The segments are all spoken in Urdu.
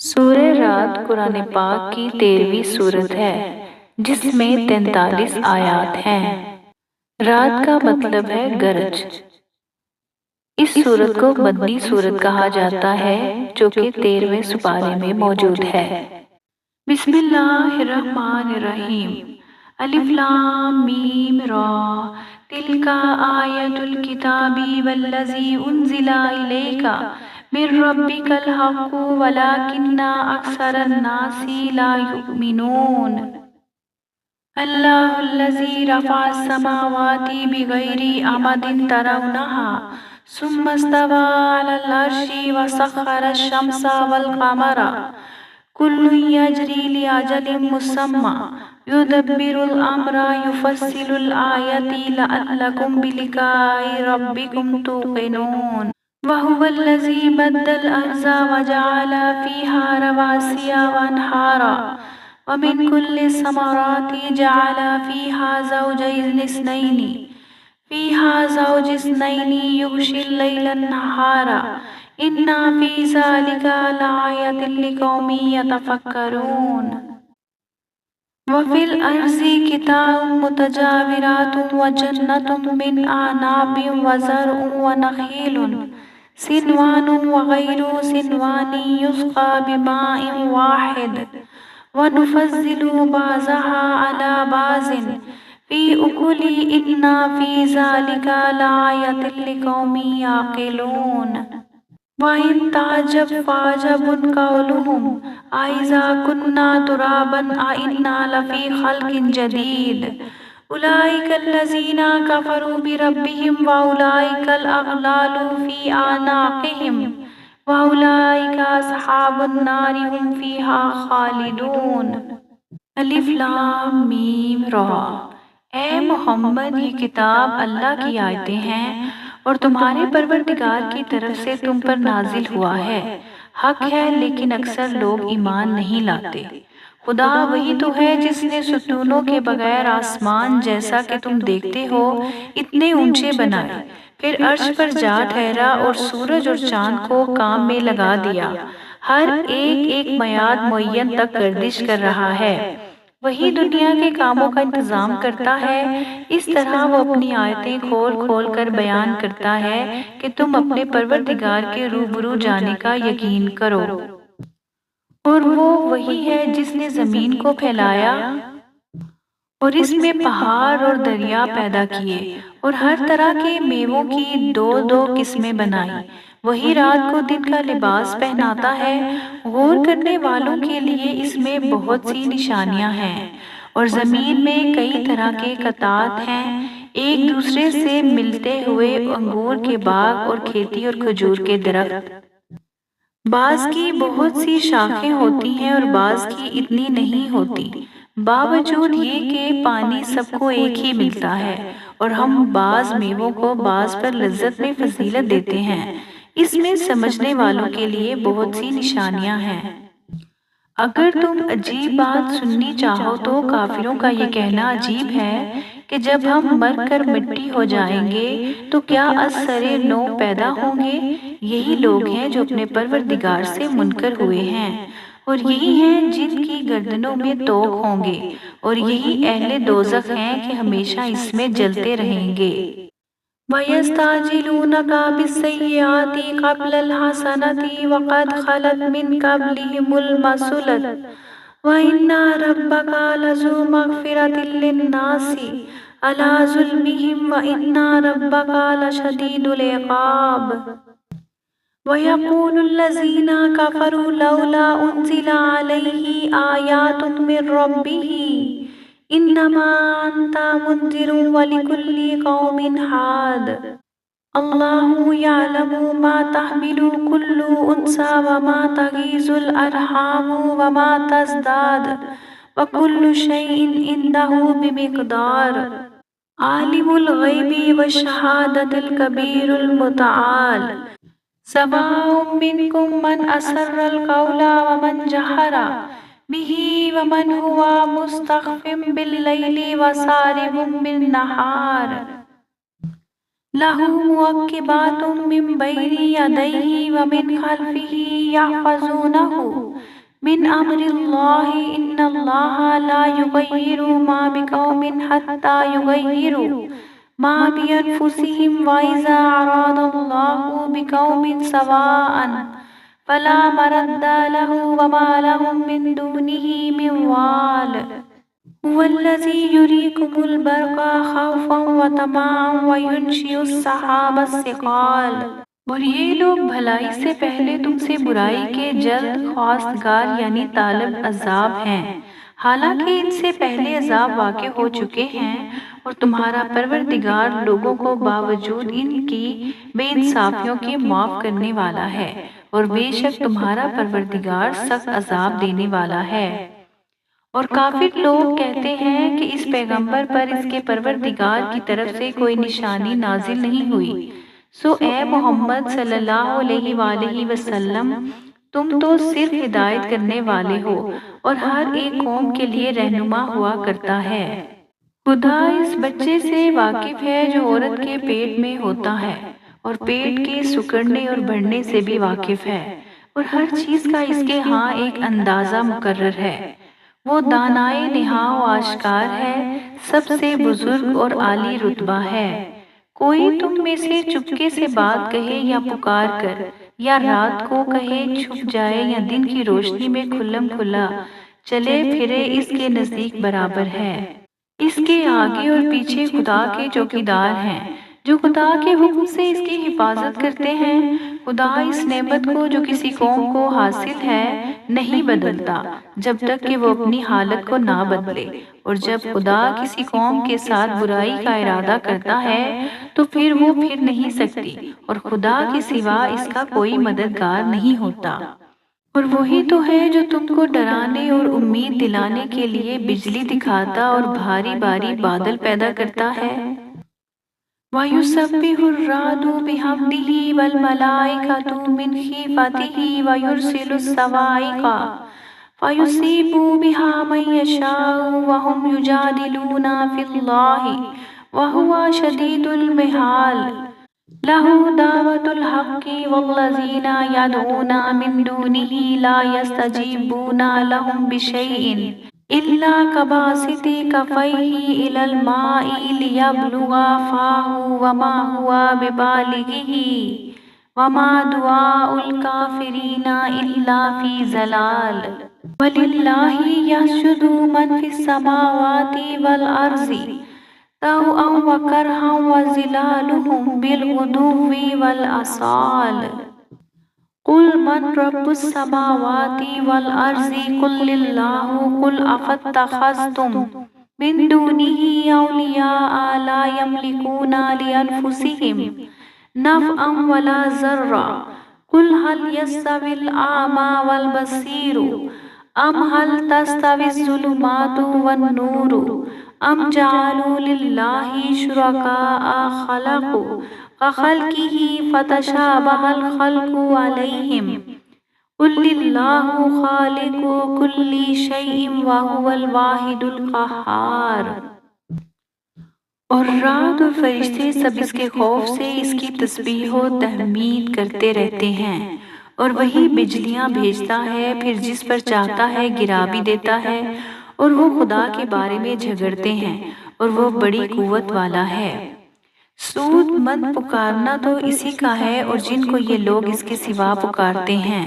سورہ رات قرآن پاک کی 13ویں سورت ہے جس میں 43 آیات ہیں۔ رات کا مطلب ہے گرج۔ اس سورت کو مدنی سورت کہا جاتا ہے جو کہ 13ویں سپارے میں موجود ہے۔ بسم اللہ الرحمن الرحیم۔ الف لام میم را تلک آیت الکتاب والذی انزل الیک من ربک الحق ولکن اکثر الناس لا یؤمنون۔ اللہ الذی رفع السماوات بغیر عمد ترونها ثم استوى على العرش وسخر الشمس والقمر كل يجري لأجل مسمى يدبر الأمر يفصل الآيات لعلكم بلقاء ربكم توقنون وهو الذي مد الأرض وجعل فيها رواسي وأنهارا ومن كل الثمرات جعل فيها زوجين اثنين يغشي الليل النهار إن في ذلك لآية لقوم يتفكرون وفي الأرض قطع متجاورات وجنة من أعناب وزرع ونخيل صنوان وغير صنوان يسقى بماء واحد ونفضل بعضها على بعض في أكل إن في ذلك لآية لقوم يعقلون وإن تعجب فعجب قولهم أإذا كنا ترابا أإنا لفي خلق جديد أولئك الذين كفروا بربهم وأولئك الأغلال في أعناقهم وأولئك أصحاب النار هم فيها خالدون۔ الف لام میم را۔ اے محمد، یہ کتاب اللہ کی آیتیں ہیں اور تمہارے پروردگار کی طرف سے تم پر نازل ہوا ہے۔ حق ہے لیکن اکثر لوگ ایمان نہیں لاتے۔ خدا وہی تو ہے جس نے ستونوں کے بغیر آسمان جیسا کہ تم دیکھتے ہو اتنے اونچے بنائے، پھر عرش پر جا ٹھہرا اور سورج اور چاند کو کام میں لگا دیا، ہر ایک میعاد معین تک گردش کر رہا ہے۔ وہی دنیا کے کاموں کا انتظام کرتا ہے۔ اس طرح وہ اپنی آیتیں کھول کھول کر بیان کرتا ہے کہ تم اپنے پروردگار کے روبرو جانے کا یقین کرو۔ اور وہ وہی ہے جس نے زمین کو پھیلایا اور اس میں پہاڑ اور دریا پیدا کیے اور ہر طرح کے میووں کی دو دو قسمیں بنائی۔ وہی رات کو دن کا لباس پہناتا ہے۔ غور کرنے والوں کے لیے اس میں بہت سی نشانیاں ہیں۔ اور زمین میں کئی طرح کے قطعات ہیں، ایک دوسرے سے ملتے ہوئے انگور کے باغ اور کھیتی اور کھجور کے درخت۔ بعض کی بہت سی شاخیں ہوتی ہیں اور بعض کی اتنی نہیں ہوتی، باوجود یہ کہ پانی سب کو ایک ہی ملتا ہے، اور ہم بعض میووں کو بعض پر لذت میں فضیلت دیتے ہیں۔ اس میں سمجھنے والوں کے لیے بہت سی نشانیاں ہیں۔ اگر تم عجیب بات سننی چاہو تو کافروں کا یہ کہنا عجیب ہے کہ جب ہم مر کر مٹی ہو جائیں گے تو کیا از سرے نو پیدا ہوں گے؟ یہی لوگ ہیں جو اپنے پروردگار سے منکر ہوئے ہیں، اور یہی ہیں جن کی گردنوں میں توق ہوں گے، اور یہی اہل دوزخ ہیں کہ ہمیشہ اس میں جلتے رہیں گے۔ وَيَسْتَعْجِلُونَكَ بِالسَّيِّئَاتِ قَبْلَ الْحَسَنَةِ وَقَدْ خَلَتْ مِنْ قَبْلِهِمُ الْمَثُلَةُ وَإِنَّ رَبَّكَ لَذُو مَغْفِرَةٍ لِلنَّاسِ عَلَى ظُلْمِهِمْ وَإِنَّ رَبَّكَ لَشَدِيدُ الْعِقَابِ وَيَقُولُ الَّذِينَ كَفَرُوا لَوْلَا أُنزِلَ عَلَيْهِ آيَاتٌ مِّن رَّبِّهِ إِنَّمَا أَنتَ مُنذِرٌ وَلِكُلِّ قَوْمٍ حَادٍ اللَّهُ يَعْلَمُ مَا تَحْمِلُ كُلُّ أُنثَىٰ وَمَا تَغِيضُ الْأَرْحَامُ وَمَا تَزْدَادُ وَكُلُّ شَيْءٍ عِندَهُ بِمِقْدَارٍ عَالِمُ الْغَيْبِ وَالشَّهَادَةِ الْكَبِيرُ الْمُتَعَالِ سَوَاءٌ مِّنكُم مَّنْ أَسَرَّ الْقَوْلَ وَمَنْ جَهَرَ بِهِ وَمَنْ هُوَ مُسْتَخْفٍ بِاللَّيْلِ وَسَارِبٌ بِالنَّهَارِ لہ معقبات من بین یدیہ ومن خلفہ یحفظونہ من امر اللہ ان اللہ لا یغیر ما بقوم حتی یغیروا ما بانفسہم وإذا اراد اللہ بقوم سواء فلا مرد له وما لهم من دونه من وال هو الذي يريكم البرق خوفا وطمعا وينشئ السحاب الثقال۔ اور یہ لوگ بھلائی سے پہلے تم سے برائی کے جلد خواستگار یعنی طالب عذاب ہیں، حالانکہ ان سے پہلے عذاب واقع ہو چکے ہیں، اور تمہارا پروردگار لوگوں کو باوجود ان کی بے انصافیوں کے معاف کرنے والا ہے، اور بے شک تمہارا پروردگار سخت عذاب دینے والا ہے۔ اور کافر لوگ کہتے ہیں کہ اس پیغمبر پر اس کے پروردگار کی طرف سے کوئی نشانی نازل نہیں ہوئی، سو اے محمد صلی اللہ علیہ وآلہ وسلم تم تو صرف ہدایت کرنے والے ہو اور ہر ایک قوم کے لیے رہنما ہوا کرتا ہے۔ خدا اس بچے سے واقف ہے جو عورت کے پیٹ میں ہوتا ہے، اور پیٹ کے سکڑنے اور بڑھنے سے بھی واقف ہے، اور ہر چیز کا اس کے ہاں ایک اندازہ مقرر ہے۔ وہ دانائے نہاں و آشکار ہے، سب سے بزرگ اور عالی رتبہ ہے۔ کوئی تم میں سے چپکے سے بات کہے یا پکار کر، یا رات کو کہے چھپ جائے یا دن کی روشنی میں کھلم کھلا چلے پھرے، اس کے نزدیک برابر ہے۔ اس کے آگے اور پیچھے خدا کے چوکیدار ہیں جو خدا کے حکم سے اس کی حفاظت کرتے ہیں۔ خدا اس نعمت کو جو کسی قوم کو حاصل ہے نہیں بدلتا جب تک کہ وہ اپنی حالت کو نہ بدلے، اور جب خدا کسی قوم کے ساتھ برائی کا ارادہ کرتا ہے تو پھر وہ پھر نہیں سکتی، اور خدا کے سوا اس کا کوئی مددگار نہیں ہوتا۔ اور وہی تو ہے جو تم کو ڈرانے اور امید دلانے کے لیے بجلی دکھاتا اور بھاری بھاری بادل پیدا کرتا ہے۔ وَيُسَبِّحُ الرَّعْدُ بِحَمْدِهِ وَالْمَلَائِكَةُ مِنْ خِيفَتِهِ وَيُرْسِلُ الصَّوَاعِقَ فَيُصِيبُ بِهَا مَن يَشَاءُ وَهُمْ يُجَادِلُونَ فِي اللَّهِ وَهُوَ شَدِيدُ الْمِحَالِ لَهُ دَعْوَةُ الْحَقِّ وَالَّذِينَ يَدْعُونَ مِن دُونِهِ لَا يَسْتَجِيبُونَ لَهُم بِشَيْءٍ إِلَّا كَبَاسِطِ كَفَّيْهِ إِلَى الْمَاءِ لِيَبْلُغَ فَاهُ وَمَا هُوَ بِبَالِغِهِ وَمَا دُعَاءُ الْكَافِرِينَ إِلَّا فِي ضَلَالٍ۔ وَلِلَّهِ يَسْجُدُ مَن فِي السَّمَاوَاتِ وَالْأَرْضِ طَوْعًا وَكَرْهًا وَظِلَالُهُم بِالْغُدُوِّ وَالْآصَالِ۔ قُلْ مَن رَّبُّ السَّمَاوَاتِ وَالْأَرْضِ قُلِ اللَّهُ قُلْ أَفَاتَّخَذْتُم مِّن دُونِهِ أَوْلِيَاءَ لَا يَمْلِكُونَ لِأَنفُسِهِمْ نَفْعًا وَلَا ضَرًّا قُلْ هَلْ يَسْتَوِي الْأَعْمَى وَالْبَصِيرُ أَمْ هَلْ تَسْتَوِي الظُّلُمَاتُ وَالنُّورُ أَمْ جَعَلُوا لِلَّهِ شُرَكَاءَ خَلَقُوا كَخَلْقِهِ فَتَشَابَهَ الْخَلْقُ عَلَيْهِمْ قُلِ اللَّهُ خَالِقُ كُلِّ شَيْءٍ وَهُوَ الْوَاحِدُ الْقَهَّارُ۔ اور رعد اور فرشتے سب اس کے خوف سے اس کی تسبیح و تحمید کرتے رہتے ہیں، اور وہی بجلیاں بھیجتا ہے، پھر جس پر چاہتا ہے گرا بھی دیتا ہے، اور وہ خدا کے بارے میں جھگڑتے ہیں، اور وہ بڑی قوت والا ہے۔ سود مند پکارنا تو اسی کا ہے، اور جن کو یہ لوگ اس کے سوا پکارتے ہیں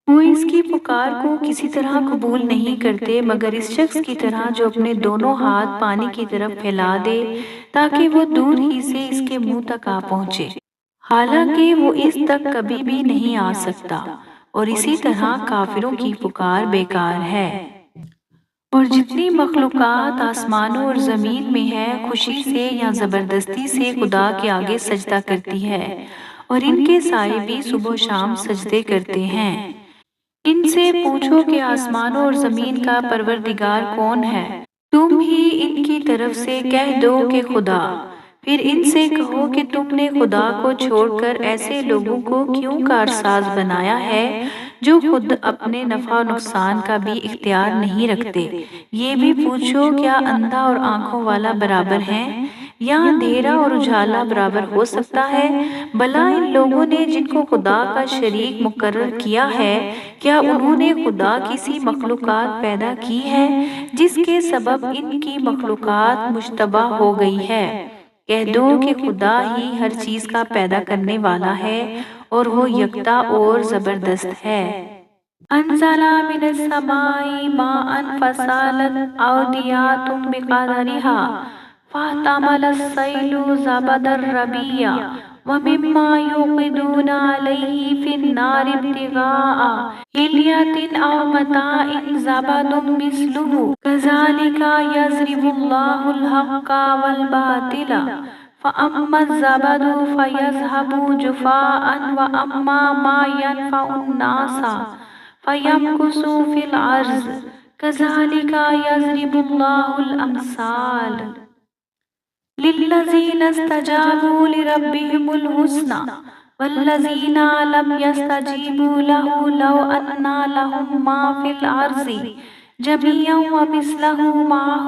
وہ اس کی پکار کو کسی طرح قبول نہیں کرتے مگر اس شخص کی طرح جو اپنے دونوں ہاتھ پانی کی طرف پھیلا دے تاکہ وہ دور ہی سے اس کے منہ تک آ پہنچے، حالانکہ وہ اس تک کبھی بھی نہیں آ سکتا، اور اسی طرح کافروں کی پکار بیکار ہے۔ اور جتنی مخلوقات آسمانوں اور زمین میں ہے خوشی سے یا زبردستی سے خدا کے آگے سجدہ کرتی ہے، اور ان کے سائے بھی صبح و شام سجدے کرتے ہیں۔ ان سے پوچھو کہ آسمانوں اور زمین کا پروردگار کون ہے، تم ہی ان کی طرف سے کہہ دو کہ خدا، پھر ان سے کہو کہ تم نے خدا کو چھوڑ کر ایسے لوگوں کو کیوں کارساز بنایا ہے جو خود اپنے نفع و نقصان کا بھی اختیار نہیں رکھتے۔ یہ بھی پوچھو کیا اندھا اور آنکھوں والا برابر ہیں، یا اندھیرا اور اجالا برابر ہو سکتا ہے؟ بھلا ان لوگوں نے جن کو خدا کا شریک مقرر کیا ہے، کیا انہوں نے خدا کسی مخلوقات پیدا کی ہے جس کے سبب ان کی مخلوقات مشتبہ ہو گئی ہے؟ کہہ دو کہ خدا ہی ہر چیز کا پیدا کرنے والا ہے اور وہ یکتا اور زبردست ہے۔ انزل من السماء ماء فسالت اودية بقدرها فاحتمل السيل زبد الربيع ومما يوقدون عليه في النار ابتغاء حلية أو متاع زبد مثله كذلك يضرب الله الحق والباطل فأما الزبد فيذهب جفاء وأما ما ينفع الناس فَيَمْكُثُ فِي الْأَرْضِ كَذَلِكَ يَضْرِبُ اللَّهُ الْأَمْثَالَ لِلَّذِينَ اسْتَجَابُوا لِرَبِّهِمُ الْحُسْنَى وَالَّذِينَ لَمْ يَسْتَجِيبُوا لَهُ لَوْ أَنَّ لَهُم مَّا فِي الْأَرْضِ جَمِيعًا وَمِثْلَهُ مَعَهُ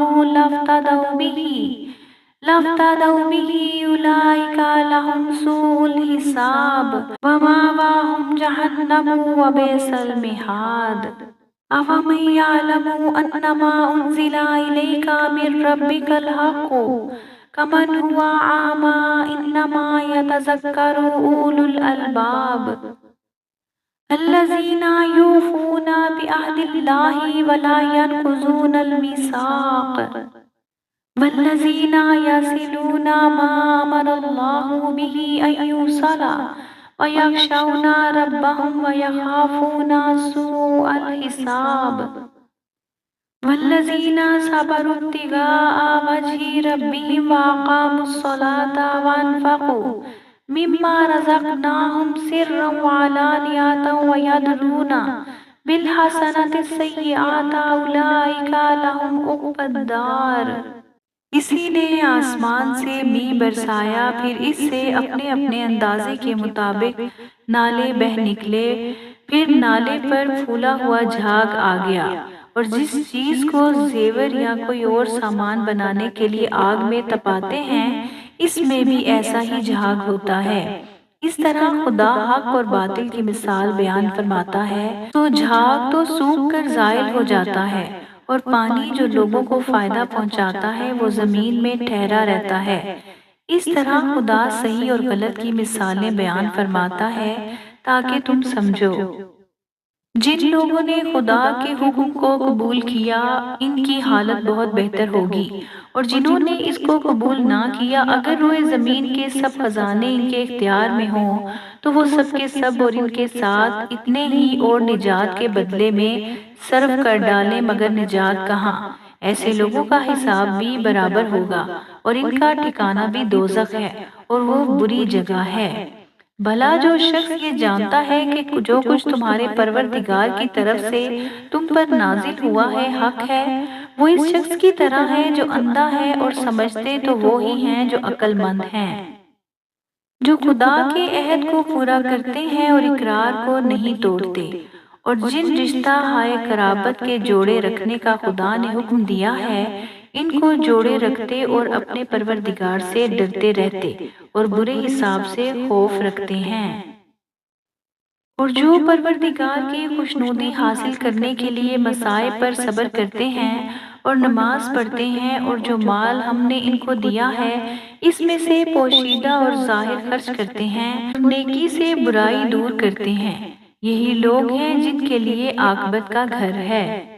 لَافْتَدَوْا بِهِ أُولَٰئِكَ لَهُمْ سُوءُ الْحِسَابِ وَمَأْوَاهُمْ جَهَنَّمُ وَبِئْسَ الْمِهَادُ أَفَمَن يَعْلَمُ أَنَّمَا أُنزِلَ إِلَيْكَ مِن رَّبِّكَ الْحَقُّ كَمَنْ هُوَ أَعْمَىٰ إِنَّمَا يَتَذَكَّرُ أُولُو الْأَلْبَابِ الَّذِينَ يُوفُونَ بِعَهْدِ اللَّهِ وَلَا يَنقُضُونَ الْمِيثَاقَ وَالَّذِينَ يَصِلُونَ مَا أَمَرَ اللَّهُ بِهِ أَن يُوصَلَ وَيَخْشَوْنَ رَبَّهُمْ وَيَخَافُونَ سُوءَ الْحِسَابِ وَالَّذِينَ صَبَرُوا ابْتِغَاءَ وَجْهِ رَبِّهِمْ وَأَقَامُوا الصَّلَاةَ وَأَنفَقُوا مِمَّا رَزَقْنَاهُمْ سِرًّا وَعَلَانِيَةً وَيَدْرُونَ بِالْحَسَنَةِ السَّيِّئَةَ أُولَٰئِكَ لَهُمْ عُقْبَى الدَّارِ اسی نے آسمان سے می برسایا، پھر اس سے اپنے اپنے اندازے کے مطابق نالے بہہ نکلے، پھر نالے پر پھولا ہوا جھاگ آ گیا، اور جس چیز کو زیور یا کوئی اور سامان بنانے کے لیے آگ میں تپاتے ہیں اس میں بھی ایسا ہی جھاگ ہوتا ہے۔ اس طرح خدا حق اور باطل کی مثال بیان فرماتا ہے تو جھاگ تو سوکھ کر زائل ہو جاتا ہے، اور پانی جو لوگوں کو فائدہ پہنچاتا ہے وہ زمین میں ٹھہرا رہتا ہے۔ اس طرح خدا صحیح اور غلط کی مثالیں بیان فرماتا ہے تاکہ تم سمجھو۔ جن لوگوں نے خدا کے حکم کو قبول کیا ان کی حالت بہت بہتر ہوگی، اور جنہوں نے اس کو قبول نہ کیا اگر روئے زمین کے سب خزانے ان کے اختیار میں ہوں تو وہ سب کے سب اور ان کے ساتھ اتنے ہی اور نجات کے بدلے میں صرف کر ڈالیں، مگر نجات کہاں؟ ایسے لوگوں کا حساب بھی برابر ہوگا اور ان کا ٹھکانہ بھی دوزخ ہے اور وہ بری جگہ ہے۔ بھلا جو شخص یہ جانتا ہے کہ جو کچھ تمہارے پروردگار کی طرف سے تم پر نازل ہوا ہے حق ہے، وہ اس شخص کی طرح ہے جو اندھا ہے، اور سمجھتے تو وہ ہی ہیں جو عقل مند ہیں، جو خدا کے عہد کو پورا کرتے ہیں اور اقرار کو نہیں توڑتے، اور جن رشتہ ہائے قرابت کے جوڑے رکھنے کا خدا نے حکم دیا ہے ان کو جوڑے رکھتے اور اپنے پروردگار سے ڈرتے رہتے اور برے حساب سے خوف رکھتے ہیں۔ اور جو پروردگار کی خوشنودی حاصل کرنے کے لیے مصائب پر صبر کرتے ہیں اور نماز پڑھتے ہیں، اور جو مال ہم نے ان کو دیا ہے اس میں سے پوشیدہ اور ظاہر خرچ کرتے ہیں اور نیکی سے برائی دور کرتے ہیں، یہی لوگ ہیں جن کے لیے عاقبت کا گھر ہے۔